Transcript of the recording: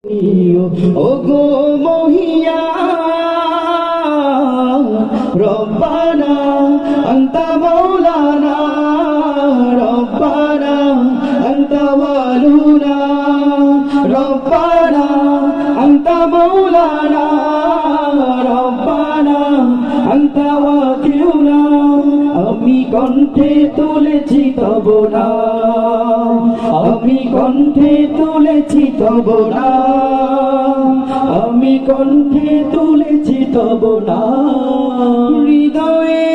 ওগো মহিয়ান রব্বানা আনতা মাওলানা রব্বানা আনতা ওয়ালুনা রব্বানা আনতা মাওলানা রব্বানা আনতা ওয়াকিলুনা। আমি কণ্ঠে তুলেছি তব নাম, আমি কণ্ঠে তুলেছি তব নাম, আমি কণ্ঠে তুলেছি তব নাম। হৃদয়ে